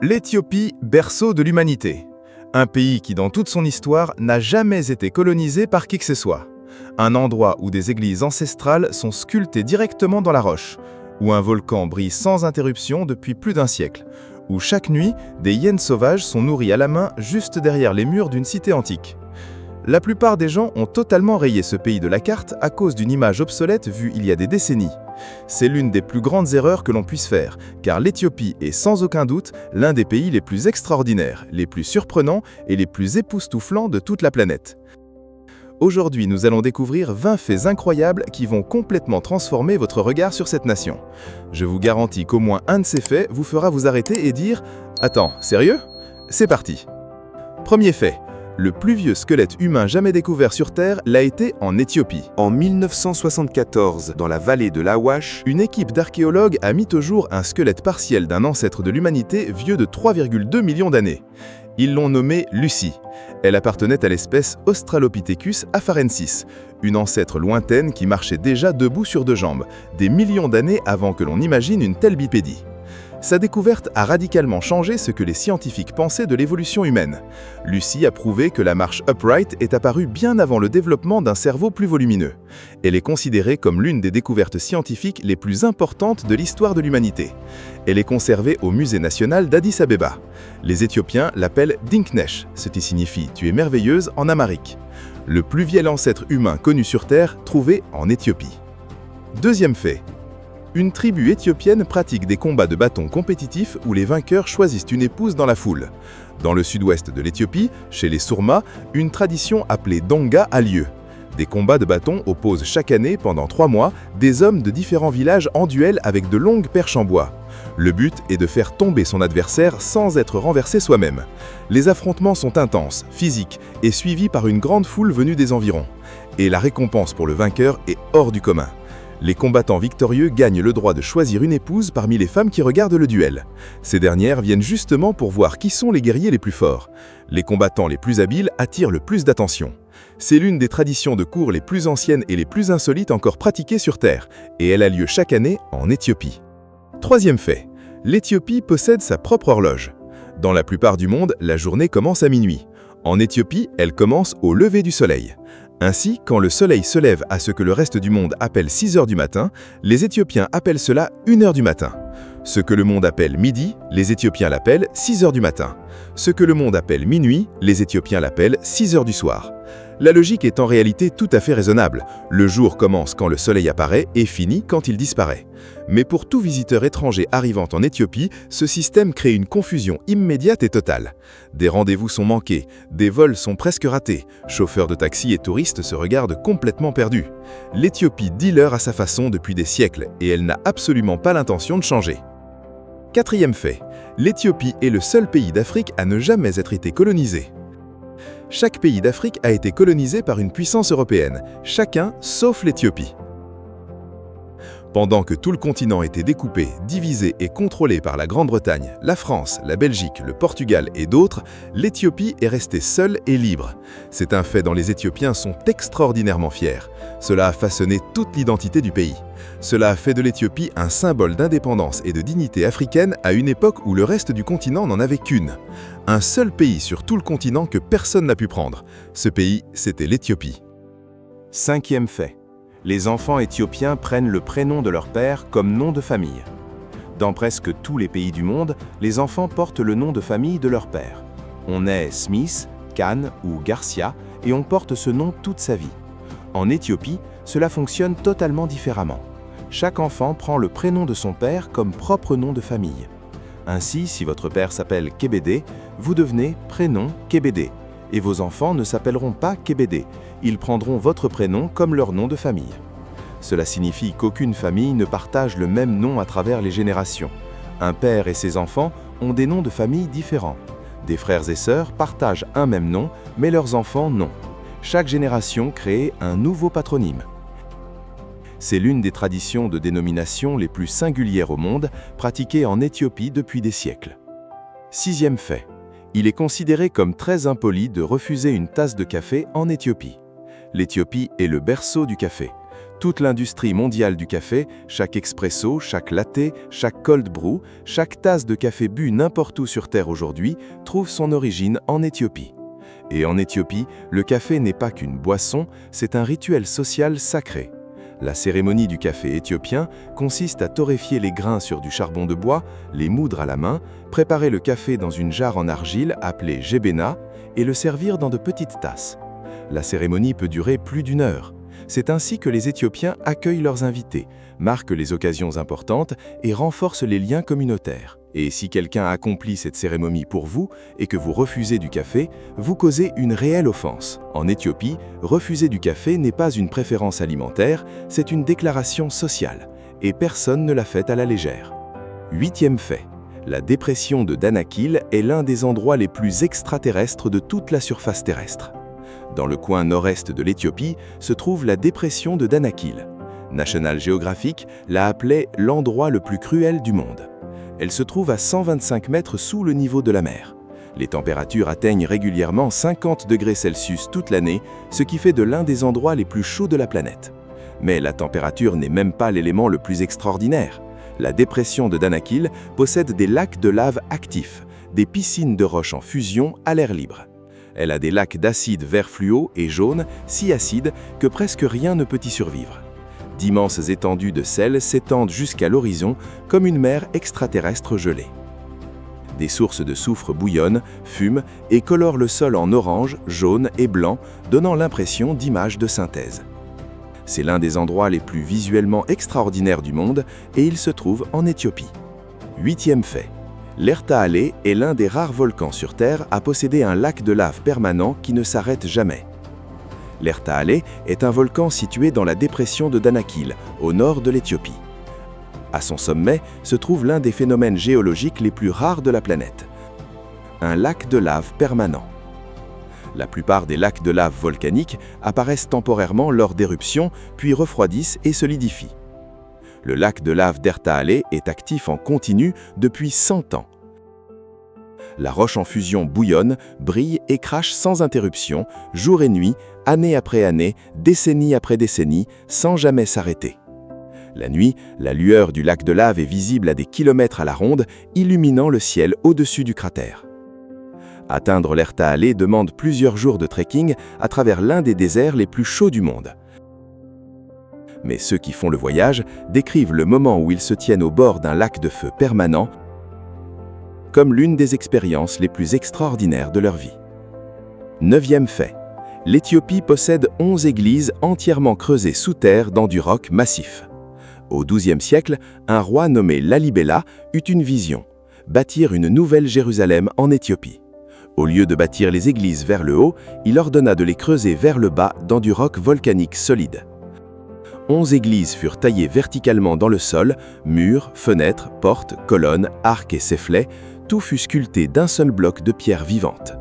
L'Éthiopie, berceau de l'humanité. Un pays qui, dans toute son histoire, n'a jamais été colonisé par qui que ce soit. Un endroit où des églises ancestrales sont sculptées directement dans la roche, où un volcan brille sans interruption depuis plus d'un siècle, où chaque nuit, des hyènes sauvages sont nourries à la main juste derrière les murs d'une cité antique. La plupart des gens ont totalement rayé ce pays de la carte à cause d'une image obsolète vue il y a des décennies. C'est l'une des plus grandes erreurs que l'on puisse faire, car l'Éthiopie est sans aucun doute l'un des pays les plus extraordinaires, les plus surprenants et les plus époustouflants de toute la planète. Aujourd'hui, nous allons découvrir 20 faits incroyables qui vont complètement transformer votre regard sur cette nation. Je vous garantis qu'au moins un de ces faits vous fera vous arrêter et dire « Attends, sérieux ? C'est parti !» Premier fait. Le plus vieux squelette humain jamais découvert sur Terre l'a été en Éthiopie. En 1974, dans la vallée de l'Awash, Une équipe d'archéologues a mis au jour un squelette partiel d'un ancêtre de l'humanité vieux de 3,2 millions d'années. Ils l'ont nommé Lucy. Elle appartenait à l'espèce Australopithecus afarensis, une ancêtre lointaine qui marchait déjà debout sur deux jambes, des millions d'années avant que l'on imagine une telle bipédie. Sa découverte a radicalement changé ce que les scientifiques pensaient de l'évolution humaine. Lucy a prouvé que la marche upright est apparue bien avant le développement d'un cerveau plus volumineux. Elle est considérée comme l'une des découvertes scientifiques les plus importantes de l'histoire de l'humanité. Elle est conservée au Musée national d'Addis Abeba. Les Éthiopiens l'appellent Dinknesh, ce qui signifie « tu es merveilleuse » en amharique. Le plus vieil ancêtre humain connu sur Terre, trouvé en Éthiopie. Deuxième fait. Une tribu éthiopienne pratique des combats de bâtons compétitifs où les vainqueurs choisissent une épouse dans la foule. Dans le sud-ouest de l'Éthiopie, chez les Sourma, une tradition appelée Donga a lieu. Des combats de bâtons opposent chaque année, pendant 3 mois, des hommes de différents villages en duel avec de longues perches en bois. Le but est de faire tomber son adversaire sans être renversé soi-même. Les affrontements sont intenses, physiques et suivis par une grande foule venue des environs. Et la récompense pour le vainqueur est hors du commun. Les combattants victorieux gagnent le droit de choisir une épouse parmi les femmes qui regardent le duel. Ces dernières viennent justement pour voir qui sont les guerriers les plus forts. Les combattants les plus habiles attirent le plus d'attention. C'est l'une des traditions de cours les plus anciennes et les plus insolites encore pratiquées sur Terre, et elle a lieu chaque année en Éthiopie. Troisième fait. L'Éthiopie possède sa propre horloge. Dans la plupart du monde, la journée commence à minuit. En Éthiopie, elle commence au lever du soleil. Ainsi, quand le soleil se lève à ce que le reste du monde appelle 6 heures du matin, les Éthiopiens appellent cela 1 heure du matin. Ce que le monde appelle midi, les Éthiopiens l'appellent 6 heures du matin. Ce que le monde appelle minuit, les Éthiopiens l'appellent 6 heures du soir. La logique est en réalité tout à fait raisonnable. Le jour commence quand le soleil apparaît et finit quand il disparaît. Mais pour tout visiteur étranger arrivant en Éthiopie, ce système crée une confusion immédiate et totale. Des rendez-vous sont manqués, des vols sont presque ratés, chauffeurs de taxi et touristes se regardent complètement perdus. L'Éthiopie dit l'heure à sa façon depuis des siècles et elle n'a absolument pas l'intention de changer. Quatrième fait. L'Éthiopie est le seul pays d'Afrique à ne jamais être été colonisé. Chaque pays d'Afrique a été colonisé par une puissance européenne, chacun sauf l'Éthiopie. Pendant que tout le continent était découpé, divisé et contrôlé par la Grande-Bretagne, la France, la Belgique, le Portugal et d'autres, l'Éthiopie est restée seule et libre. C'est un fait dont les Éthiopiens sont extraordinairement fiers. Cela a façonné toute l'identité du pays. Cela a fait de l'Éthiopie un symbole d'indépendance et de dignité africaine à une époque où le reste du continent n'en avait qu'une. Un seul pays sur tout le continent que personne n'a pu prendre. Ce pays, c'était l'Éthiopie. Cinquième fait. Les enfants éthiopiens prennent le prénom de leur père comme nom de famille. Dans presque tous les pays du monde, les enfants portent le nom de famille de leur père. On est Smith, Khan ou Garcia et on porte ce nom toute sa vie. En Éthiopie, cela fonctionne totalement différemment. Chaque enfant prend le prénom de son père comme propre nom de famille. Ainsi, si votre père s'appelle Kebede, vous devenez prénom Kebede. Et vos enfants ne s'appelleront pas Kebede, ils prendront votre prénom comme leur nom de famille. Cela signifie qu'aucune famille ne partage le même nom à travers les générations. Un père et ses enfants ont des noms de famille différents. Des frères et sœurs partagent un même nom, mais leurs enfants non. Chaque génération crée un nouveau patronyme. C'est l'une des traditions de dénomination les plus singulières au monde, pratiquée en Éthiopie depuis des siècles. Sixième fait. Il est considéré comme très impoli de refuser une tasse de café en Éthiopie. L'Éthiopie est le berceau du café. Toute l'industrie mondiale du café, chaque expresso, chaque latte, chaque cold brew, chaque tasse de café bu n'importe où sur Terre aujourd'hui trouve son origine en Éthiopie. Et en Éthiopie, le café n'est pas qu'une boisson, c'est un rituel social sacré. La cérémonie du café éthiopien consiste à torréfier les grains sur du charbon de bois, les moudre à la main, préparer le café dans une jarre en argile appelée jebena et le servir dans de petites tasses. La cérémonie peut durer plus d'1 heure. C'est ainsi que les Éthiopiens accueillent leurs invités, marquent les occasions importantes et renforcent les liens communautaires. Et si quelqu'un accomplit cette cérémonie pour vous et que vous refusez du café, vous causez une réelle offense. En Éthiopie, refuser du café n'est pas une préférence alimentaire, c'est une déclaration sociale. Et personne ne la fait à la légère. 8e fait. La dépression de Danakil est l'un des endroits les plus extraterrestres de toute la surface terrestre. Dans le coin nord-est de l'Éthiopie se trouve la dépression de Danakil. National Geographic l'a appelée l'endroit le plus cruel du monde. Elle se trouve à 125 mètres sous le niveau de la mer. Les températures atteignent régulièrement 50 degrés Celsius toute l'année, ce qui fait de l'un des endroits les plus chauds de la planète. Mais la température n'est même pas l'élément le plus extraordinaire. La dépression de Danakil possède des lacs de lave actifs, des piscines de roches en fusion à l'air libre. Elle a des lacs d'acide vert fluo et jaune, si acides que presque rien ne peut y survivre. D'immenses étendues de sel s'étendent jusqu'à l'horizon comme une mer extraterrestre gelée. Des sources de soufre bouillonnent, fument et colorent le sol en orange, jaune et blanc, donnant l'impression d'images de synthèse. C'est l'un des endroits les plus visuellement extraordinaires du monde et il se trouve en Éthiopie. 8e fait. L'Erta-Ale est l'un des rares volcans sur Terre à posséder un lac de lave permanent qui ne s'arrête jamais. L'Erta-Ale est un volcan situé dans la dépression de Danakil, au nord de l'Éthiopie. À son sommet se trouve l'un des phénomènes géologiques les plus rares de la planète, un lac de lave permanent. La plupart des lacs de lave volcaniques apparaissent temporairement lors d'éruptions, puis refroidissent et solidifient. Le lac de lave d'Erta-Ale est actif en continu depuis 100 ans. La roche en fusion bouillonne, brille et crache sans interruption, jour et nuit, année après année, décennie après décennie, sans jamais s'arrêter. La nuit, la lueur du lac de lave est visible à des kilomètres à la ronde, illuminant le ciel au-dessus du cratère. Atteindre l'Erta-Ale demande plusieurs jours de trekking à travers l'un des déserts les plus chauds du monde. Mais ceux qui font le voyage décrivent le moment où ils se tiennent au bord d'un lac de feu permanent comme l'une des expériences les plus extraordinaires de leur vie. 9e fait. L'Éthiopie possède 11 églises entièrement creusées sous terre dans du roc massif. Au XIIe siècle, un roi nommé Lalibela eut une vision, bâtir une nouvelle Jérusalem en Éthiopie. Au lieu de bâtir les églises vers le haut, il ordonna de les creuser vers le bas dans du roc volcanique solide. 11 églises furent taillées verticalement dans le sol, murs, fenêtres, portes, colonnes, arcs et sifflets, tout fut sculpté d'un seul bloc de pierre vivante.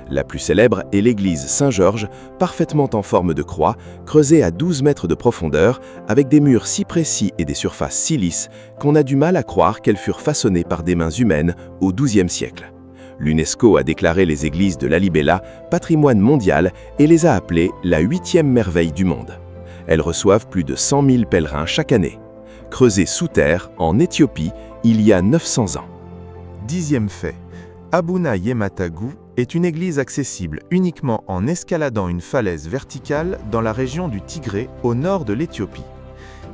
La plus célèbre est l'église Saint-Georges, parfaitement en forme de croix, creusée à 12 mètres de profondeur, avec des murs si précis et des surfaces si lisses qu'on a du mal à croire qu'elles furent façonnées par des mains humaines au XIIe siècle. L'UNESCO a déclaré les églises de Lalibela patrimoine mondial et les a appelées la 8e merveille du monde. Elles reçoivent plus de 100 000 pèlerins chaque année. Creusées sous terre, en Éthiopie, il y a 900 ans. 10e fait. Abuna Yematagu est une église accessible uniquement en escaladant une falaise verticale dans la région du Tigré, au nord de l'Éthiopie.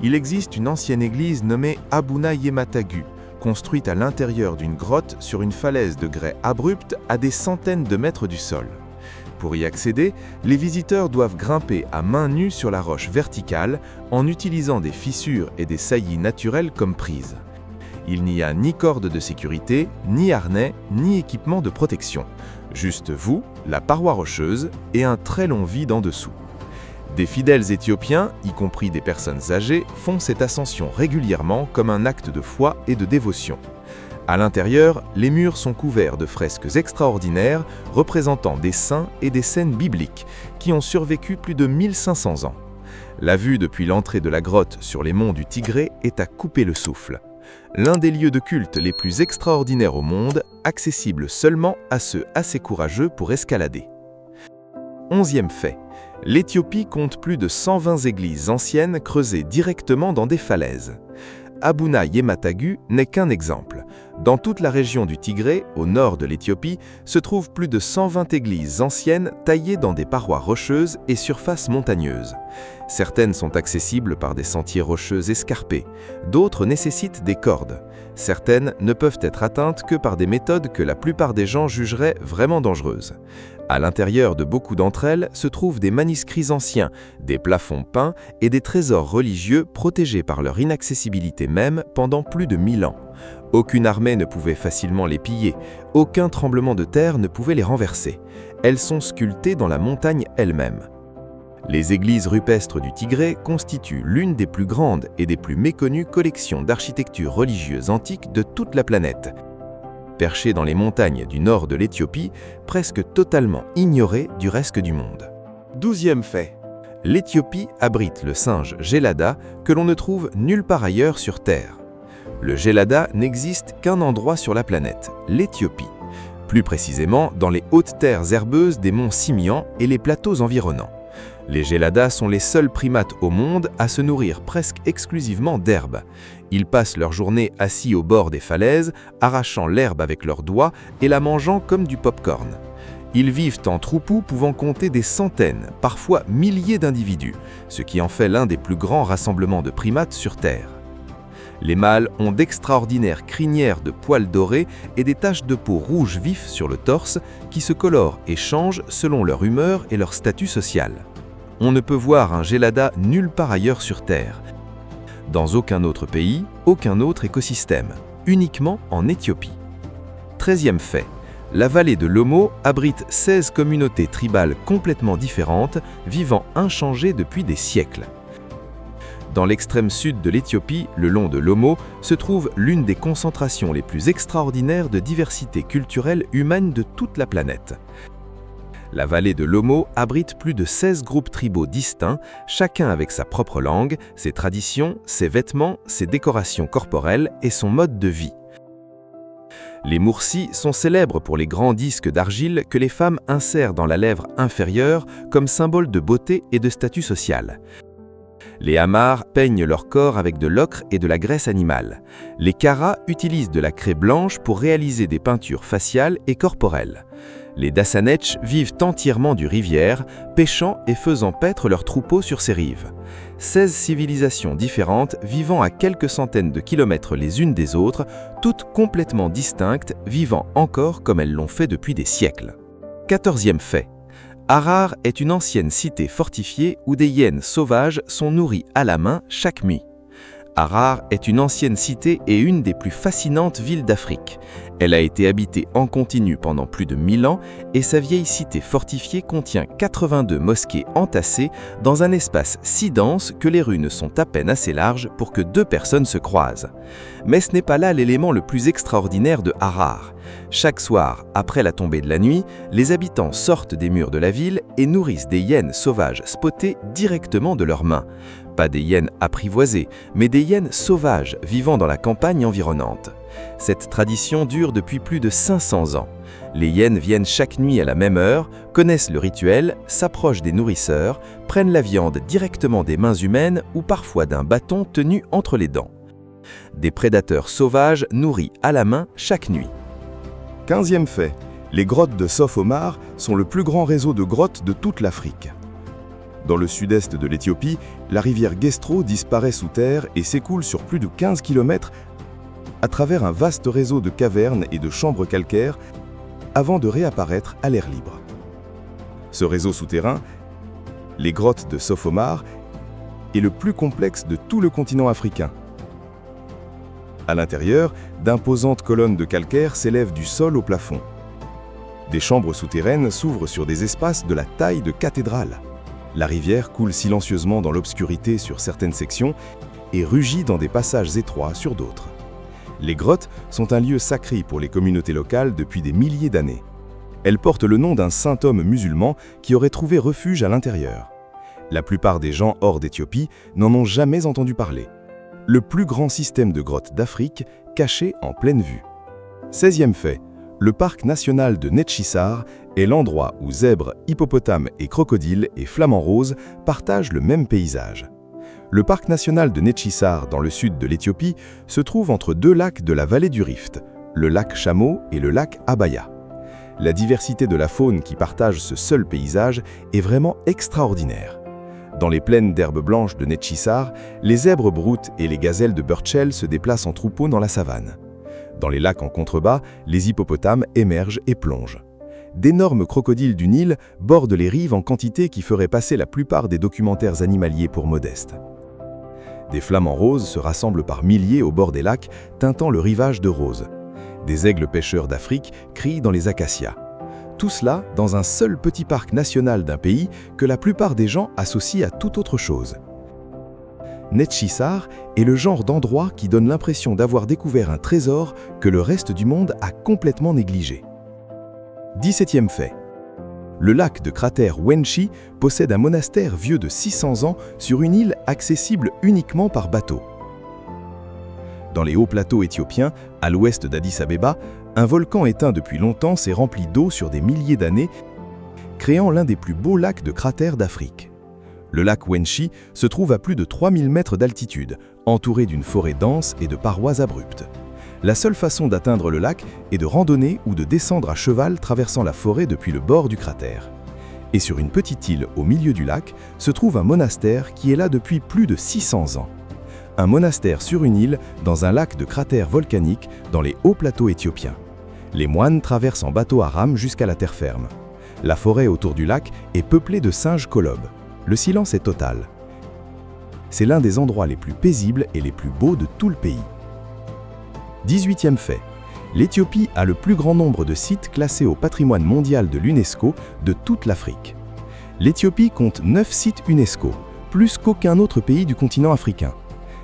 Il existe une ancienne église nommée Abuna Yematagu, construite à l'intérieur d'une grotte sur une falaise de grès abrupte à des centaines de mètres du sol. Pour y accéder, les visiteurs doivent grimper à main nue sur la roche verticale en utilisant des fissures et des saillies naturelles comme prises. Il n'y a ni corde de sécurité, ni harnais, ni équipement de protection. Juste vous, la paroi rocheuse et un très long vide en dessous. Des fidèles éthiopiens, y compris des personnes âgées, font cette ascension régulièrement comme un acte de foi et de dévotion. À l'intérieur, les murs sont couverts de fresques extraordinaires représentant des saints et des scènes bibliques qui ont survécu plus de 1500 ans. La vue depuis l'entrée de la grotte sur les monts du Tigré est à couper le souffle. L'un des lieux de culte les plus extraordinaires au monde, accessible seulement à ceux assez courageux pour escalader. 11e fait. L'Éthiopie compte plus de 120 églises anciennes creusées directement dans des falaises. Abuna Yematagu n'est qu'un exemple. Dans toute la région du Tigré, au nord de l'Éthiopie, se trouvent plus de 120 églises anciennes taillées dans des parois rocheuses et surfaces montagneuses. Certaines sont accessibles par des sentiers rocheux escarpés, d'autres nécessitent des cordes. Certaines ne peuvent être atteintes que par des méthodes que la plupart des gens jugeraient vraiment dangereuses. À l'intérieur de beaucoup d'entre elles se trouvent des manuscrits anciens, des plafonds peints et des trésors religieux protégés par leur inaccessibilité même pendant plus de 1000 ans. Aucune armée ne pouvait facilement les piller, aucun tremblement de terre ne pouvait les renverser. Elles sont sculptées dans la montagne elle-même. Les églises rupestres du Tigré constituent l'une des plus grandes et des plus méconnues collections d'architecture religieuse antique de toute la planète. Perchées dans les montagnes du nord de l'Éthiopie, presque totalement ignorées du reste du monde. 12e fait. L'Éthiopie abrite le singe Gelada que l'on ne trouve nulle part ailleurs sur Terre. Le Gelada n'existe qu'un endroit sur la planète, l'Éthiopie. Plus précisément dans les hautes terres herbeuses des monts Simian et les plateaux environnants. Les Geladas sont les seuls primates au monde à se nourrir presque exclusivement d'herbe. Ils passent leur journée assis au bord des falaises, arrachant l'herbe avec leurs doigts et la mangeant comme du pop-corn. Ils vivent en troupeaux pouvant compter des centaines, parfois milliers d'individus, ce qui en fait l'un des plus grands rassemblements de primates sur Terre. Les mâles ont d'extraordinaires crinières de poils dorés et des taches de peau rouge vif sur le torse qui se colorent et changent selon leur humeur et leur statut social. On ne peut voir un Gelada nulle part ailleurs sur Terre. Dans aucun autre pays, aucun autre écosystème, uniquement en Éthiopie. 13e fait. La vallée de l'Omo abrite 16 communautés tribales complètement différentes, vivant inchangées depuis des siècles. Dans l'extrême sud de l'Éthiopie, le long de l'Omo, se trouve l'une des concentrations les plus extraordinaires de diversité culturelle humaine de toute la planète. La vallée de l'Omo abrite plus de 16 groupes tribaux distincts, chacun avec sa propre langue, ses traditions, ses vêtements, ses décorations corporelles et son mode de vie. Les Mursi sont célèbres pour les grands disques d'argile que les femmes insèrent dans la lèvre inférieure comme symbole de beauté et de statut social. Les Amars peignent leur corps avec de l'ocre et de la graisse animale. Les Kara utilisent de la craie blanche pour réaliser des peintures faciales et corporelles. Les Dassanetch vivent entièrement du rivière, pêchant et faisant paître leurs troupeaux sur ces rives. 16 civilisations différentes vivant à quelques centaines de kilomètres les unes des autres, toutes complètement distinctes, vivant encore comme elles l'ont fait depuis des siècles. 14e fait. Harar est une ancienne cité fortifiée où des hyènes sauvages sont nourries à la main chaque nuit. Harar est une ancienne cité et une des plus fascinantes villes d'Afrique. Elle a été habitée en continu pendant plus de 1000 ans et sa vieille cité fortifiée contient 82 mosquées entassées dans un espace si dense que les rues ne sont à peine assez larges pour que 2 personnes se croisent. Mais ce n'est pas là l'élément le plus extraordinaire de Harar. Chaque soir, après la tombée de la nuit, les habitants sortent des murs de la ville et nourrissent des hyènes sauvages spottées directement de leurs mains. Pas des hyènes apprivoisées, mais des hyènes sauvages vivant dans la campagne environnante. Cette tradition dure depuis plus de 500 ans. Les hyènes viennent chaque nuit à la même heure, connaissent le rituel, s'approchent des nourrisseurs, prennent la viande directement des mains humaines ou parfois d'un bâton tenu entre les dents. Des prédateurs sauvages nourris à la main chaque nuit. 15e fait. Les grottes de Sof Omar sont le plus grand réseau de grottes de toute l'Afrique. Dans le sud-est de l'Éthiopie, la rivière Gestro disparaît sous terre et s'écoule sur plus de 15 km à travers un vaste réseau de cavernes et de chambres calcaires avant de réapparaître à l'air libre. Ce réseau souterrain, les grottes de Sof Omar, est le plus complexe de tout le continent africain. À l'intérieur, d'imposantes colonnes de calcaire s'élèvent du sol au plafond. Des chambres souterraines s'ouvrent sur des espaces de la taille de cathédrales. La rivière coule silencieusement dans l'obscurité sur certaines sections et rugit dans des passages étroits sur d'autres. Les grottes sont un lieu sacré pour les communautés locales depuis des milliers d'années. Elles portent le nom d'un saint homme musulman qui aurait trouvé refuge à l'intérieur. La plupart des gens hors d'Éthiopie n'en ont jamais entendu parler. Le plus grand système de grottes d'Afrique, caché en pleine vue. 16e fait. Le parc national de Netchisar est l'endroit où zèbres, hippopotames et crocodiles et flamants roses partagent le même paysage. Le parc national de Netchisar, dans le sud de l'Éthiopie, se trouve entre deux lacs de la vallée du Rift, le lac Chamo et le lac Abaya. La diversité de la faune qui partage ce seul paysage est vraiment extraordinaire. Dans les plaines d'herbes blanches de Netchisar, les zèbres broutes et les gazelles de Burchell se déplacent en troupeau dans la savane. Dans les lacs en contrebas, les hippopotames émergent et plongent. D'énormes crocodiles du Nil bordent les rives en quantité qui ferait passer la plupart des documentaires animaliers pour modestes. Des flamants roses se rassemblent par milliers au bord des lacs, teintant le rivage de rose. Des aigles pêcheurs d'Afrique crient dans les acacias. Tout cela dans un seul petit parc national d'un pays que la plupart des gens associent à toute autre chose. Netchisar est le genre d'endroit qui donne l'impression d'avoir découvert un trésor que le reste du monde a complètement négligé. 17e fait. Le lac de cratère Wenchi possède un monastère vieux de 600 ans sur une île accessible uniquement par bateau. Dans les hauts plateaux éthiopiens, à l'ouest d'Addis-Abeba, un volcan éteint depuis longtemps s'est rempli d'eau sur des milliers d'années, créant l'un des plus beaux lacs de cratères d'Afrique. Le lac Wenchi se trouve à plus de 3000 mètres d'altitude, entouré d'une forêt dense et de parois abruptes. La seule façon d'atteindre le lac est de randonner ou de descendre à cheval traversant la forêt depuis le bord du cratère. Et sur une petite île au milieu du lac se trouve un monastère qui est là depuis plus de 600 ans. Un monastère sur une île dans un lac de cratère volcanique dans les hauts plateaux éthiopiens. Les moines traversent en bateau à rame jusqu'à la terre ferme. La forêt autour du lac est peuplée de singes colobes. Le silence est total. C'est l'un des endroits les plus paisibles et les plus beaux de tout le pays. 18e fait. L'Éthiopie a le plus grand nombre de sites classés au patrimoine mondial de l'UNESCO de toute l'Afrique. L'Éthiopie compte 9 sites UNESCO, plus qu'aucun autre pays du continent africain.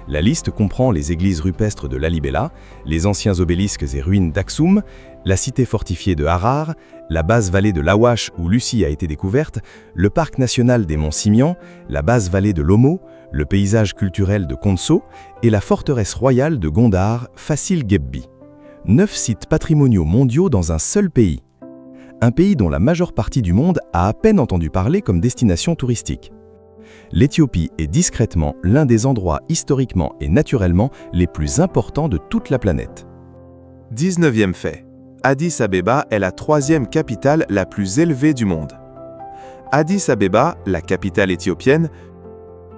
La liste comprend les églises rupestres de Lalibela, les anciens obélisques et ruines d'Aksum, la cité fortifiée de Harar, la basse vallée de l'Awash où Lucie a été découverte, le parc national des monts Simian, la basse vallée de l'Omo, le paysage culturel de Konso et la forteresse royale de Gondar, Fassil Gebbi. 9 sites patrimoniaux mondiaux dans un seul pays. Un pays dont la majeure partie du monde a à peine entendu parler comme destination touristique. L'Éthiopie est discrètement l'un des endroits historiquement et naturellement les plus importants de toute la planète. 19e fait. Addis-Abeba est la 3e capitale la plus élevée du monde. Addis-Abeba, la capitale éthiopienne,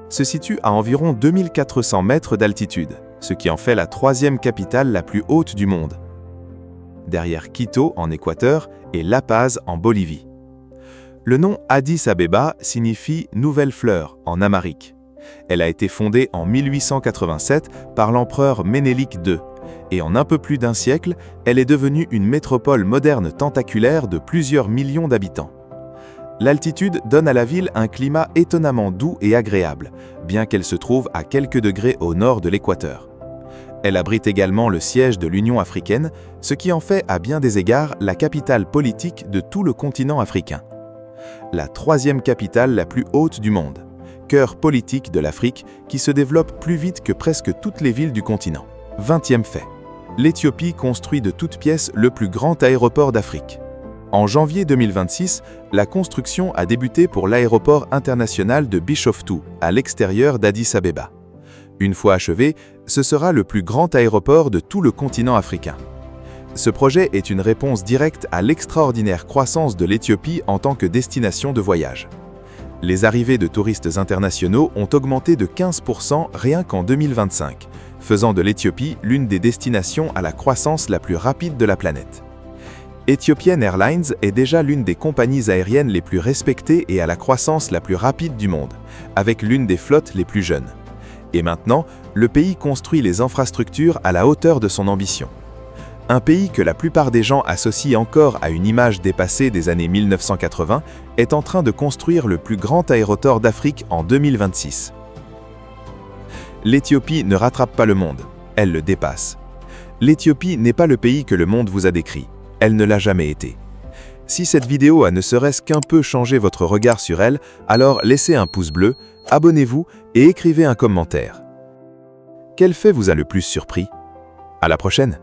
se situe à environ 2400 mètres d'altitude, ce qui en fait la 3e capitale la plus haute du monde. Derrière Quito en Équateur et La Paz en Bolivie. Le nom Addis-Abeba signifie « nouvelle fleur » en amharique. Elle a été fondée en 1887 par l'empereur Ménélik II, et en un peu plus d'un siècle, elle est devenue une métropole moderne tentaculaire de plusieurs millions d'habitants. L'altitude donne à la ville un climat étonnamment doux et agréable, bien qu'elle se trouve à quelques degrés au nord de l'équateur. Elle abrite également le siège de l'Union africaine, ce qui en fait à bien des égards la capitale politique de tout le continent africain. La 3e capitale la plus haute du monde, cœur politique de l'Afrique qui se développe plus vite que presque toutes les villes du continent. 20e fait. L'Éthiopie construit de toutes pièces le plus grand aéroport d'Afrique. En janvier 2026, la construction a débuté pour l'aéroport international de Bishoftu, à l'extérieur d'Addis-Abeba. Une fois achevé, ce sera le plus grand aéroport de tout le continent africain. Ce projet est une réponse directe à l'extraordinaire croissance de l'Éthiopie en tant que destination de voyage. Les arrivées de touristes internationaux ont augmenté de 15% rien qu'en 2025, faisant de l'Éthiopie l'une des destinations à la croissance la plus rapide de la planète. Ethiopian Airlines est déjà l'une des compagnies aériennes les plus respectées et à la croissance la plus rapide du monde, avec l'une des flottes les plus jeunes. Et maintenant, le pays construit les infrastructures à la hauteur de son ambition. Un pays que la plupart des gens associent encore à une image dépassée des années 1980 est en train de construire le plus grand aéroport d'Afrique en 2026. L'Éthiopie ne rattrape pas le monde, elle le dépasse. L'Éthiopie n'est pas le pays que le monde vous a décrit, elle ne l'a jamais été. Si cette vidéo a ne serait-ce qu'un peu changé votre regard sur elle, alors laissez un pouce bleu, abonnez-vous et écrivez un commentaire. Quel fait vous a le plus surpris? À la prochaine!